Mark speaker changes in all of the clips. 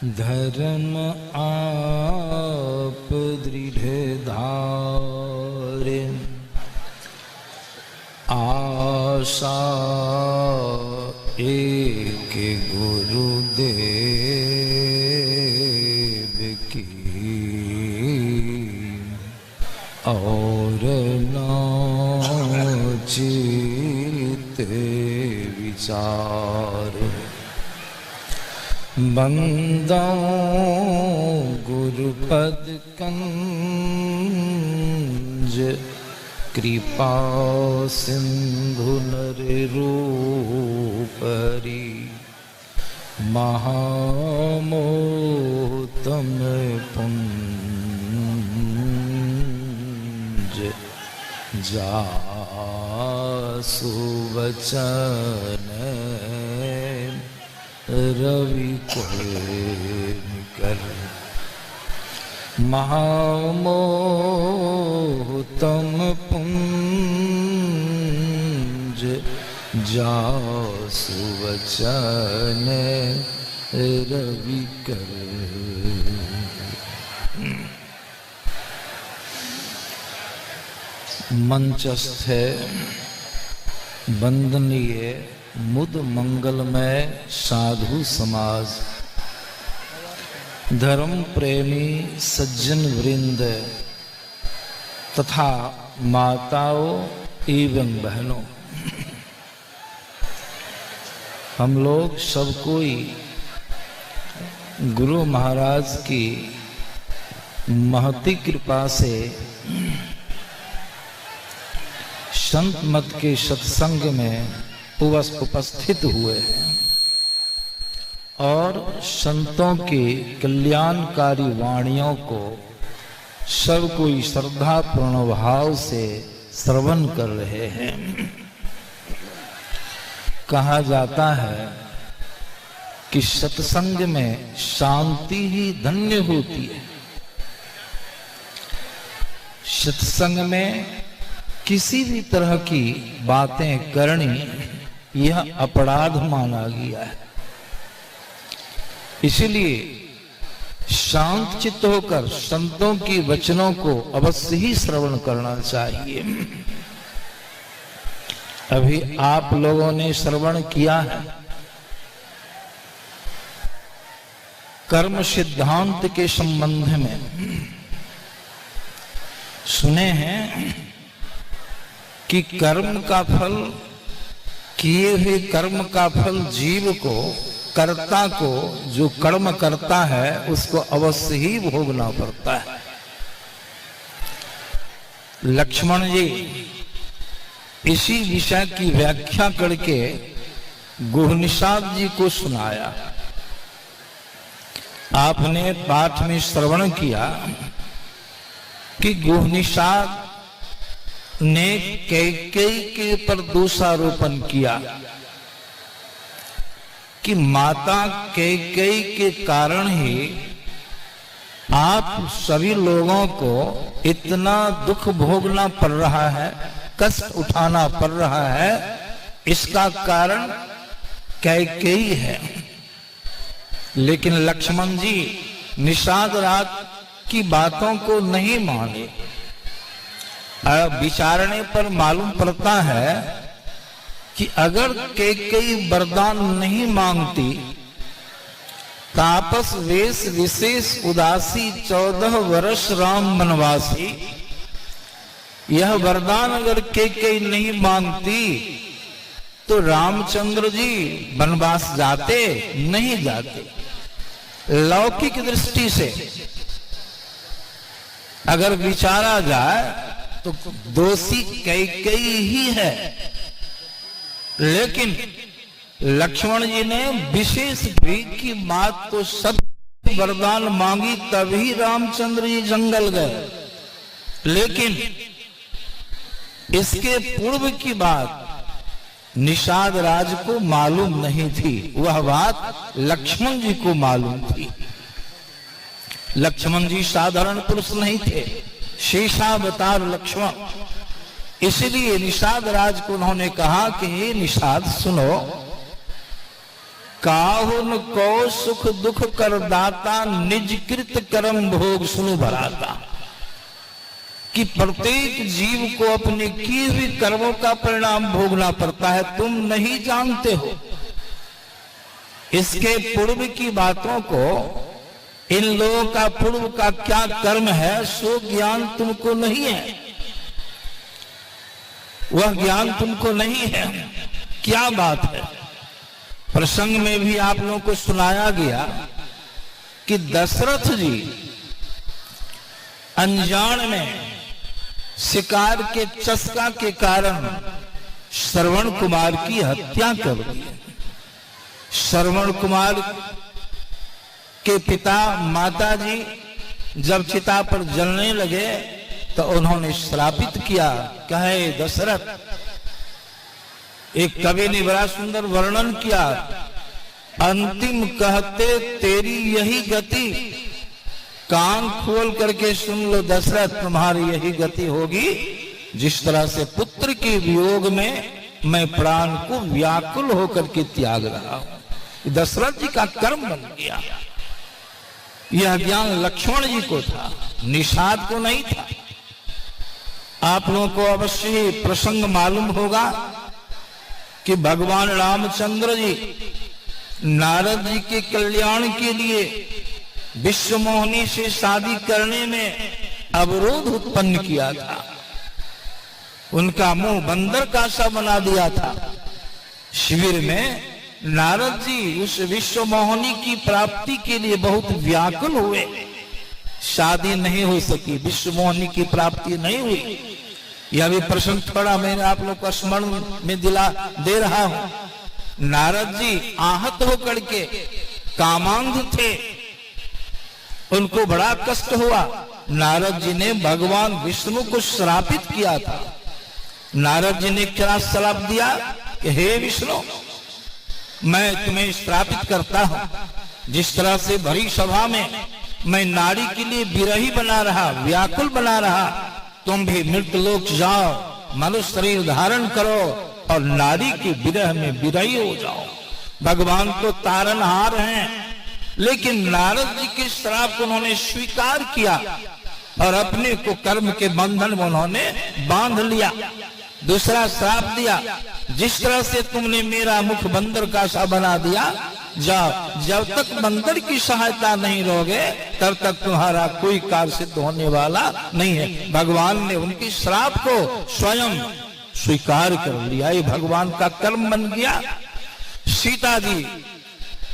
Speaker 1: धर्म आप दृढ़ धारे, आशा एक गुरुदेव की, और नाचित विचार। बंदा गुरुपद कंज, कृपा सिंधु नर रूपरी। महामोतम पुंज, जासु वचन रवि कर। महामोहतम पुंज, जासु वचन रवि कर। मंचस्थ है वंदनीय मुद मंगलमय साधु समाज, धर्म प्रेमी सज्जन वृंद तथा माताओं एवं बहनों, हम लोग सब कोई गुरु महाराज की महती कृपा से संत मत के सत्संग में उपस्थित हुए हैं और संतों की कल्याणकारी वाणियों को सब कोई श्रद्धा पूर्ण भाव से श्रवण कर रहे हैं। कहा जाता है कि सत्संग में शांति ही धन्य होती है। सत्संग में किसी भी तरह की बातें करनी यह अपराध माना गया है। इसलिए शांत चित्त होकर संतों की वचनों को अवश्य ही श्रवण करना चाहिए। अभी आप लोगों ने श्रवण किया है कर्म सिद्धांत के संबंध में, सुने हैं कि कर्म का फल, किए हुए कर्म का फल जीव को, कर्ता को, जो कर्म करता है उसको अवश्य ही भोगना पड़ता है। लक्ष्मण जी इसी विषय की व्याख्या करके गुहनिषाद जी को सुनाया। आपने पाठ में श्रवण किया कि गुहनिषाद ने कैकेयी के पर दोषारोपण किया कि माता कैकेयी के कारण ही आप सभी लोगों को इतना दुख भोगना पड़ रहा है, कष्ट उठाना पड़ रहा है। इसका कारण कैकेयी है। लेकिन लक्ष्मण जी निषाद राज की बातों को नहीं माने। विचारने पर मालूम पड़ता है कि अगर कैकेयी वरदान नहीं मांगती, तापस वेश विशेष उदासी 14 वर्ष राम वनवासी, यह वरदान अगर कैकेयी नहीं मांगती तो रामचंद्र जी वनवास जाते नहीं जाते। लौकिक दृष्टि से अगर विचारा जाए तो दोषी कैकेयी ही है। लेकिन लक्ष्मण जी ने विशेष भीख की बात तो सब वरदान मांगी, तभी रामचंद्र जी जंगल गए। लेकिन इसके पूर्व की बात निषाद राज को मालूम नहीं थी, वह बात लक्ष्मण जी को मालूम थी। लक्ष्मण जी साधारण पुरुष नहीं थे, शेषावतार लक्ष्मण। इसलिए निषाद राज को उन्होंने कहा कि हे निषाद सुनो, काहुन को सुख दुख कर दाता, निज कृत कर्म भोग सुनु भराता। कि प्रत्येक जीव को अपने किए हुए कर्मों का परिणाम भोगना पड़ता है, तुम नहीं जानते हो। इसके पूर्व की बातों को, इन लोगों का पूर्व का क्या कर्म है, सो ज्ञान तुमको नहीं है, वह ज्ञान तुमको नहीं है। क्या बात है? प्रसंग में भी आप लोगों को सुनाया गया कि दशरथ जी अनजान में शिकार के चस्का के कारण श्रवण कुमार की हत्या कर दी। श्रवण कुमार के पिता माता जी जब चिता पर जलने लगे तो उन्होंने श्रापित किया, कहे दशरथ, एक कवि ने बड़ा सुंदर वर्णन किया, अंतिम कहते तेरी यही गति, कान खोल करके सुन लो दशरथ, तुम्हारी यही गति होगी। जिस तरह से पुत्र के वियोग में मैं प्राण को व्याकुल होकर के त्याग रहा हूं, दशरथ जी का कर्म बन गया। यह ज्ञान लक्ष्मण जी को था, निषाद को नहीं था। आप लोगों को अवश्य प्रसंग मालूम होगा कि भगवान रामचंद्र जी नारद जी के कल्याण के लिए विश्व मोहिनी से शादी करने में अवरोध उत्पन्न किया था। उनका मुंह बंदर का सा बना दिया था। शिविर में नारद जी उस विश्व मोहिनी की प्राप्ति के लिए बहुत व्याकुल हुए, शादी नहीं हो सकी, विश्व मोहिनी की प्राप्ति नहीं हुई। यह भी प्रसंग थोड़ा मैंने आप लोग को स्मरण में दिला दे रहा हूं। नारद जी आहत होकर के कामांध थे, उनको बड़ा कष्ट हुआ। नारद जी ने भगवान विष्णु को श्रापित किया था। नारद जी ने क्या श्राप दिया कि हे विष्णु, मैं तुम्हें श्रापित करता हूं, जिस तरह से भरी सभा में मैं नारी के लिए विरही बना रहा, व्याकुल बना रहा, तुम भी मृत लोक जाओ, मनुष्य शरीर धारण करो और नारी के विरह में विरही हो जाओ। भगवान तो तारनहार हैं, लेकिन नारद जी के श्राप को उन्होंने स्वीकार किया और अपने को कर्म के बंधन में उन्होंने बांध लिया। दूसरा श्राप दिया, जिस तरह से तुमने मेरा मुख बंदर का सा बना दिया, जाओ, जब तक बंदर की सहायता नहीं लोगे तब तक तुम्हारा कोई कार्य सिद्ध होने वाला नहीं है। भगवान ने उनकी श्राप को स्वयं स्वीकार कर लिया, ये भगवान का कर्म बन गया। सीता जी,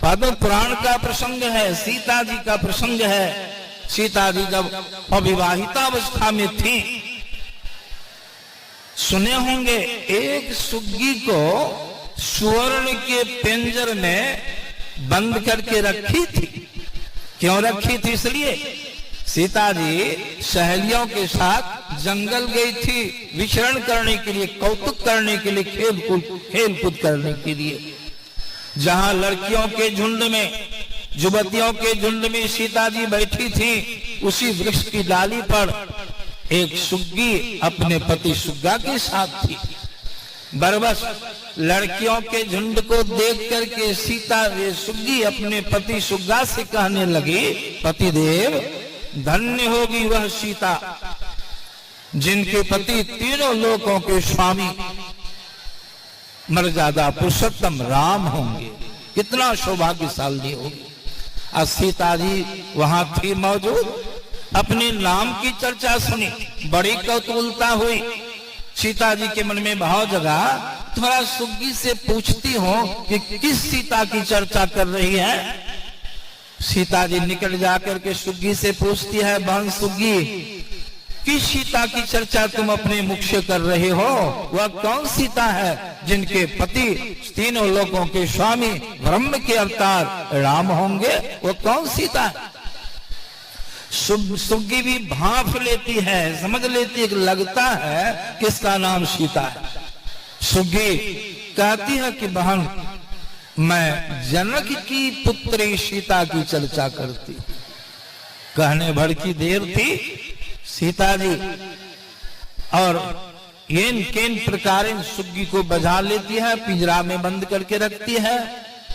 Speaker 1: पद्म पुराण का प्रसंग है, सीता जी का प्रसंग है। सीता जी जब अविवाहिता अवस्था में थी, सुने होंगे एक सुग्गी को स्वर्ण के पिंजर में बंद करके रखी थी। क्यों रखी थी? इसलिए सीता जी सहेलियों के साथ जंगल गई थी विचरण करने के लिए, कौतुक करने के लिए, खेल कूद करने के लिए। जहां लड़कियों के झुंड में, युवतियों के झुंड में सीता जी बैठी थी, उसी वृक्ष की डाली पर एक सुग्गी अपने पति सुग्गा के साथ थी। बरबस लड़कियों के झुंड को देख करके सीता सुग्गी अपने पति सुग्गा से कहने लगी, पतिदेव, धन्य होगी वह सीता जिनके पति तीनों लोकों के स्वामी मर्यादा पुरुषोत्तम राम होंगे। कितना सौभाग्यशाली होगी। और सीता जी वहां थी मौजूद, अपने नाम की चर्चा सुनी, बड़ी कौतूहलता हुई। सीता जी के मन में भाव जगा, थोड़ा सुग्गी से पूछती हो कि किस सीता की चर्चा कर रही है। सीता जी निकल जाकर के सुग्गी से पूछती है, बहन सुग्गी, किस सीता की चर्चा तुम अपने मुख से कर रहे हो? वह कौन सीता है जिनके पति तीनों लोकों के स्वामी ब्रह्म के अवतार राम होंगे? वो कौन सीता है? सुग्गी भी भांप लेती है, समझ लेती है, लगता है किसका नाम सीता है। सुग्गी कहती है कि बहन, मैं जनक की पुत्री सीता की चर्चा करती। कहने भर की देर थी। सीता जी और येन केन प्रकार सुग्गी को बजा लेती है, पिंजरा में बंद करके रखती है।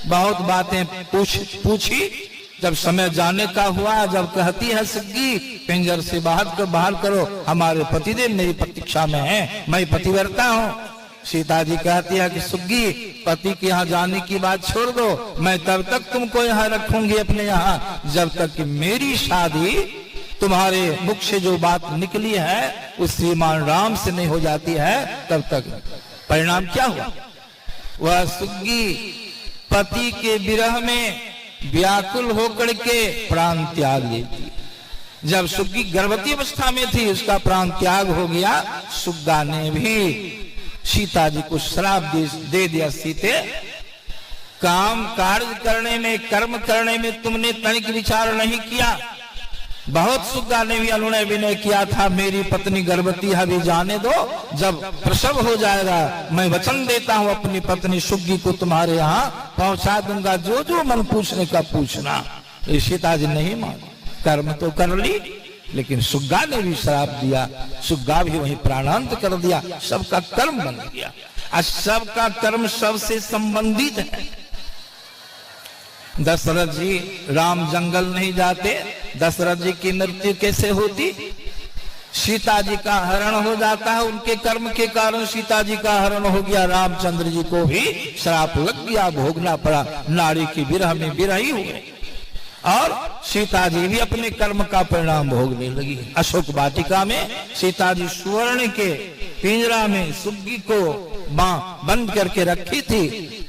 Speaker 1: बहुत बातें पूछी। जब समय जाने का हुआ, जब कहती है सुग्गी पिंजर से बाहर करो, हमारे पतिदेव मेरी प्रतीक्षा में हैं, मैं पतिव्रता हूँ। सीता जी कहती है कि सुग्गी पति के यहाँ जाने की बात छोड़ दो, मैं तब तक तुमको यहाँ रखूंगी अपने यहाँ जब तक कि मेरी शादी तुम्हारे मुख से जो बात निकली है उस श्रीमान राम से नहीं हो जाती है तब तक। परिणाम क्या हुआ? वह सुग्गी पति के विरह में व्याकुल होकर के प्राण त्याग लेती। जब सुग्गी गर्भवती अवस्था में थी उसका प्राण त्याग हो गया। सुग्गा ने भी सीता जी को श्राप दे दिया, सीते काम कार्य करने में, कर्म करने में तुमने तनिक विचार नहीं किया। बहुत सुग्गा ने भी अनुनय विनय किया था, मेरी पत्नी गर्भवती है, अभी जाने दो, जब प्रसव हो जाएगा मैं वचन देता हूँ अपनी पत्नी सुग्गी को तुम्हारे यहाँ पहुंचा दूंगा, जो जो मन पूछने का पूछना। सीता जी नहीं मानी, कर्म तो कर ली, लेकिन सुग्गा ने भी श्राप दिया, सुग्गा भी वही प्राणांत कर दिया। सबका कर्म बन गया, आज सबका कर्म सबसे संबंधित है। दशरथ जी राम जंगल नहीं जाते, दशरथ जी की मृत्यु कैसे होती? सीता जी का हरण हो जाता है, उनके कर्म के कारण सीता जी का हरण हो गया। रामचंद्र जी को भी श्राप लग गया, भोगना पड़ा, नारी की विरह में विरही हुए, और सीता जी भी अपने कर्म का परिणाम भोगने लगी। अशोक वाटिका में सीता जी सुवर्ण के पिंजरा में सुग्गी को बंद करके रखी थी।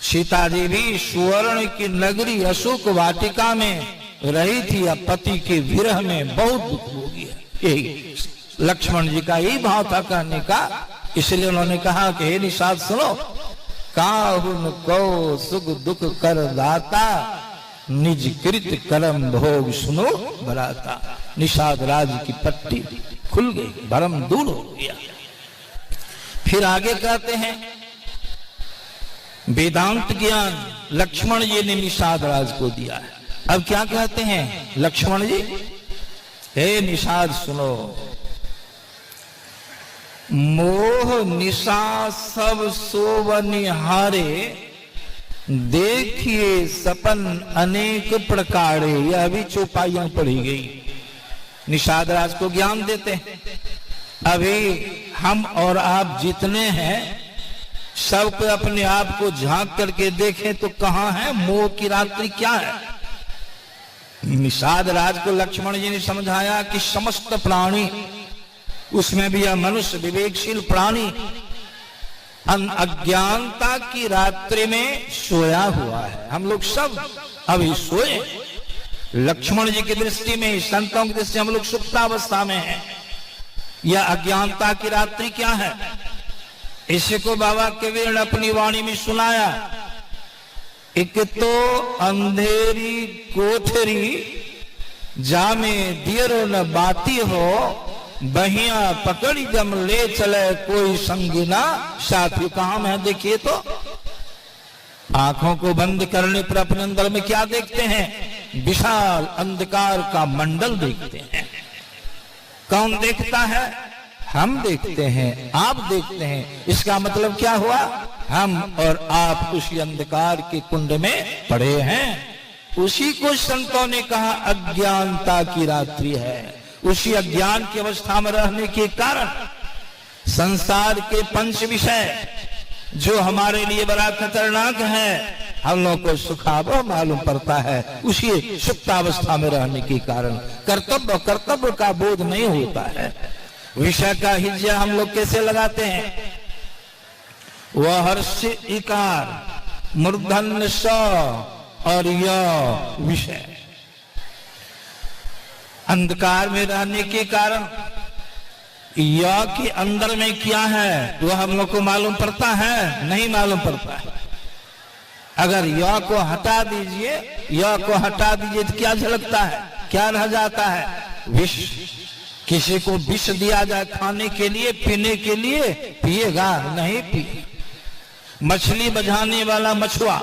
Speaker 1: सीता जी भी सुवर्ण की नगरी अशोक वाटिका में रही थी, अब पति के विरह में बहुत दुख हो गया। यही लक्ष्मण जी का यही भाव था कहने का, इसलिए उन्होंने कहा कि हे निषाद सुनो, काहुन को सुख दुख कर दाता, निज कृत कर्म भोग सुनो बराता। निषाद राज की पट्टी खुल गई, भरम दूर हो गया। फिर आगे कहते हैं वेदांत ज्ञान लक्ष्मण जी ने निषाद राज को दिया है। अब क्या कहते हैं लक्ष्मण जी, हे निषाद सुनो, मोह निशा सब सोवनिहारे, देखिए सपन अनेक प्रकारे। यह भी चौपाइयां पढ़ी गई, निषाद राज को ज्ञान देते हैं। अभी हम और आप जितने हैं सबको अपने आप को झांक करके देखें तो कहां है मोह की रात्रि, क्या है? निषाद राज को लक्ष्मण जी ने समझाया कि समस्त प्राणी, उसमें भी यह मनुष्य विवेकशील प्राणी अज्ञानता की रात्रि में सोया हुआ है। हम लोग सब अभी सोए। लक्ष्मण जी की दृष्टि में, संतों की दृष्टि हम लोग सुप्तावस्था में हैं। यह अज्ञानता की रात्रि क्या है? इसी को बाबा कबीर ने अपनी वाणी में सुनाया। एक तो अंधेरी कोठरी जामे दियरो न बाती हो, बहिया पकड़ी जम ले चले कोई संगीना साथी। कहां है देखिए तो, आंखों को बंद करने पर अपने अंदर में क्या देखते हैं? विशाल अंधकार का मंडल देखते हैं। कौन देखता है? हम देखते हैं, आप देखते हैं। इसका मतलब क्या हुआ? हम और आप उसी अंधकार के कुंड में पड़े हैं। उसी को संतों ने कहा अज्ञानता की रात्रि है। उसी अज्ञान की अवस्था में रहने के कारण संसार के पंच विषय जो हमारे लिए बड़ा खतरनाक है, हम लोगों को सुखावह मालूम पड़ता है। उसी सुप्तावस्था में रहने के कारण कर्तव्य का बोध नहीं होता है। विषय का हिज्जा हम लोग कैसे लगाते हैं? वह हर्ष इकार मूर्धन्य स और यह विषय अंधकार में रहने के कारण यह के अंदर में क्या है वह हम लोग को मालूम पड़ता है? नहीं मालूम पड़ता है। अगर यह को हटा दीजिए, यह को हटा दीजिए तो क्या झलकता है, क्या रह जाता है? विष। किसी को विष दिया जाए खाने के लिए, पीने के लिए, पिएगा? नहीं पिए। मछली बझाने वाला मछुआ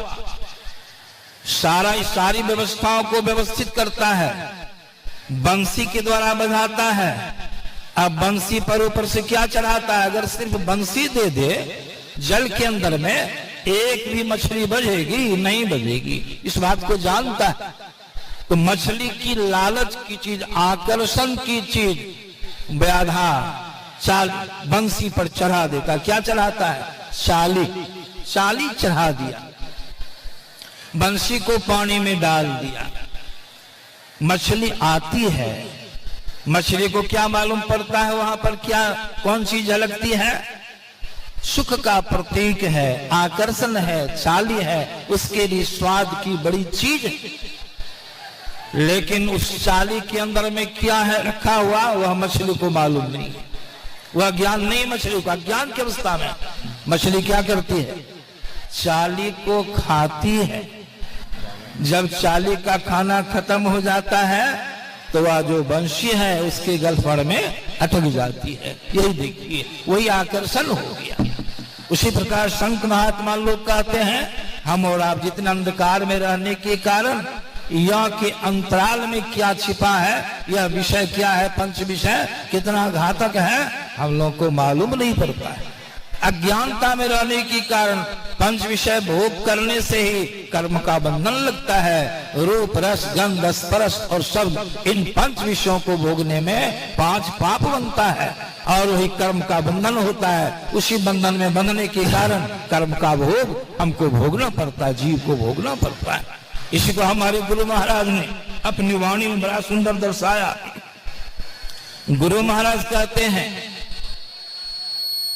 Speaker 1: सारी व्यवस्थाओं को व्यवस्थित करता है, बंसी के द्वारा बझाता है। अब बंसी पर ऊपर से क्या चढ़ाता है? अगर सिर्फ बंसी दे दे जल के अंदर में एक भी मछली बजेगी नहीं बजेगी, इस बात को जानता है। तो मछली की लालच की चीज, आकर्षण की चीज व्याधा चाल बंसी पर चढ़ा देता। क्या चढ़ाता है? चाली चढ़ा दिया, बंसी को पानी में डाल दिया, मछली आती है। मछली को क्या मालूम पड़ता है वहां पर क्या कौन सी झलकती है? सुख का प्रतीक है, आकर्षण है, चाली है, उसके लिए स्वाद की बड़ी चीज। लेकिन उस चाली के अंदर में क्या है रखा हुआ, वह मछली को मालूम नहीं है। वह ज्ञान नहीं मछली का। ज्ञान की अवस्था में मछली क्या करती है? चाली को खाती है। जब चाली का खाना खत्म हो जाता है तो वह जो बंशी है उसके गलफड़ में अटक जाती है। यही देखिए, वही आकर्षण हो गया। उसी प्रकार संत महात्मा लोग कहते हैं, हम और आप जितने अंधकार में रहने के कारण यह के अंतराल में क्या छिपा है, यह विषय क्या है, पंच विषय कितना घातक है, हम लोग को मालूम नहीं पड़ता है। अज्ञानता में रहने के कारण पंच विषय भोग करने से ही कर्म का बंधन लगता है। रूप रस गंध स्पर्श और शब्द, इन पंच विषयों को भोगने में 5 पाप बनता है और वही कर्म का बंधन होता है। उसी बंधन में बंधने के कारण कर्म का भोग हमको भोगना पड़ता है, जीव को भोगना पड़ता है। इसी को हमारे गुरु महाराज ने अपनी वाणी में बड़ा सुंदर दर्शाया। गुरु महाराज कहते हैं,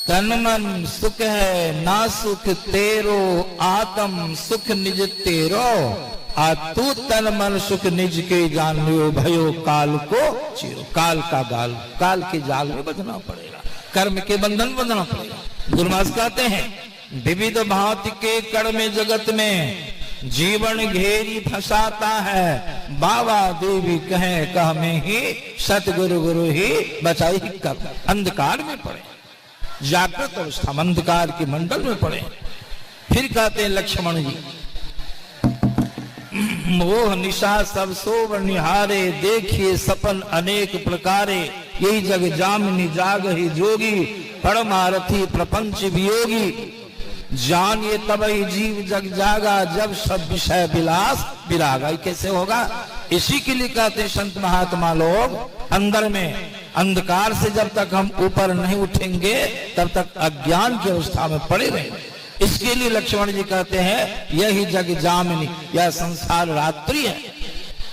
Speaker 1: तन मन सुख है ना सुख तेरो, आत्म सुख निज तेरो, आ तू तन मन सुख निज के जानियो, भयो काल को चिरो। काल का गाल, काल के जाल में बंधना पड़ेगा, कर्म के बंधन बंधना पड़ेगा। गुरु महाराज कहते हैं, विविध भांति के कर्म जगत में जीवन घेरी फंसाता है, बाबा देवी कहे कह में ही सतगुरु गुरु ही बचाई कर। अंधकार में पड़े, जागृत अवस्था अंधकार के मंडल में पड़े। फिर कहते हैं लक्ष्मण जी, मोह निशा सब सोव निहारे, देखिए सपन अनेक प्रकारे, यही जग जामिनी जाग ही जोगी, परमारथी प्रपंच वियोगी, जानिए तब ही जीव जग जागा, जब सब विषय विलास विरागा। कैसे होगा? इसी के लिए कहते हैं संत महात्मा लोग, अंदर में अंधकार से जब तक हम ऊपर नहीं उठेंगे तब तक अज्ञान की अवस्था में पड़े रहेंगे। इसके लिए लक्ष्मण जी कहते हैं, यही जग जामिनी, यह संसार रात्रि है।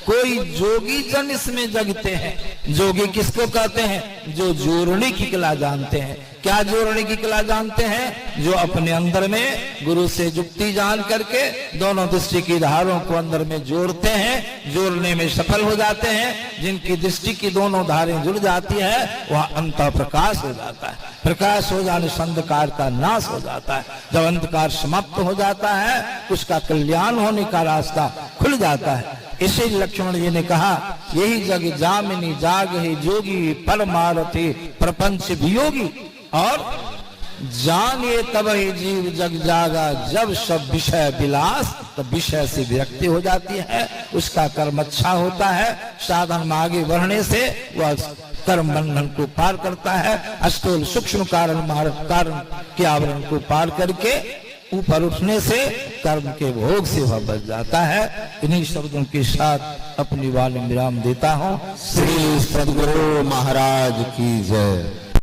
Speaker 1: कोई जोगी जन इसमें जगते हैं। जोगी किसको कहते हैं? जो जोड़ने की कला जानते हैं। क्या जोड़ने की कला जानते हैं? जो अपने अंदर में गुरु से जुक्ति जान करके दोनों दृष्टि की धारों को अंदर में जोड़ते हैं, जोड़ने में सफल हो जाते हैं। जिनकी दृष्टि की दोनों धारें जुड़ जाती है वह अंत प्रकाश हो जाता है। प्रकाश हो जाने से अंधकार का नाश हो जाता है। जब अंधकार समाप्त हो जाता है उसका कल्याण होने का रास्ता खुल जाता है। इसे लक्ष्मण जी ने कहा, यही जग जामिनी जाग ही जोगी, परमारथी प्रपंच वियोगी, और जानिए तब ही जीव जग जागा, जब सब विषय विलास, तब विषय से विरक्ति हो जाती है। उसका कर्म अच्छा होता है, साधन में आगे बढ़ने से वह कर्म बंधन को पार करता है। अस्थूल सूक्ष्म कारण के आवरण को पार करके ऊपर उठने से कर्म के भोग से वह बच जाता है। इन्हीं शब्दों के साथ अपनी वाणी विराम देता हूँ।
Speaker 2: श्री सद्गुरु महाराज की जय।